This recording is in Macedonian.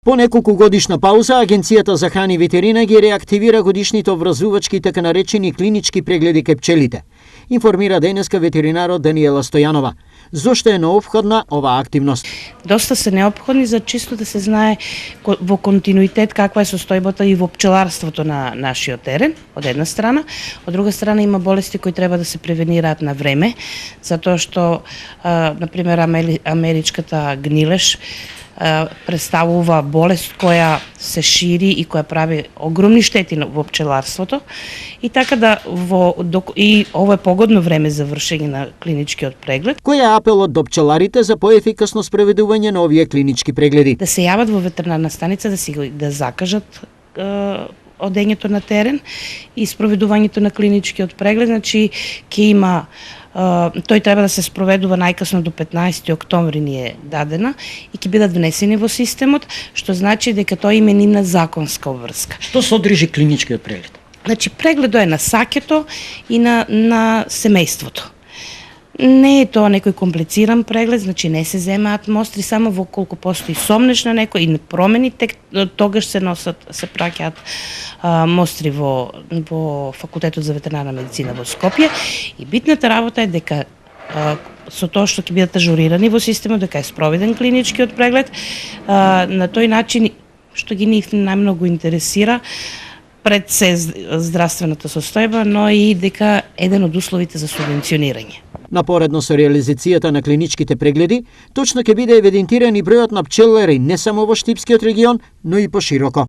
По неколку годишна пауза, Агенцијата за храна и ветерина ги реактивира годишните обврзувачки така наречени клинички прегледи кај пчелите. Информира денеска ветеринарот Даниела Стојанова. Зошто е неопходна оваа активност? Доста се неопходни за чисто да се знае во континуитет каква е состојбата и во пчеларството на нашиот терен, од една страна. Од друга страна има болести кои треба да се превенираат на време, затоа што, например, америчката гнилеш представува болест која се шири и која прави огромни штети во пчеларството и така да и ово е погодно време за вршење на клиничкиот преглед. Кој е апелот до пчеларите за поефикасно спроведување на овие клинички прегледи? Да се јават во ветеринарна станица, да закажат одењето на терен и спроведувањето на клиничкиот преглед, значи ќе има тој треба да се спроведува најкасно до 15 октомври ни е дадена и ќе бидат внесени во системот, што значи дека тој има нивна законска обврска. Што содржи клиничкиот преглед? Значи прегледот е на саќето и на семејството. Не е тоа некој комплициран преглед, значи не се земаат мостри, само во колку постои сомнеш на некој и промени, тогаш се праќаат мостри во Факултетот за ветеринарна медицина во Скопје и битната работа е дека со тоа што ќе бидат ажурирани во системот, дека е спроведен клиничкиот преглед, на тој начин што ги нив најмногу интересира пред се здравствената состојба, но и дека еден од условите за субвенционирање. Напоредно со реализацијата на клиничките прегледи, точно ќе биде евидентиран и бројот на пчелари не само во Штипскиот регион, но и пошироко.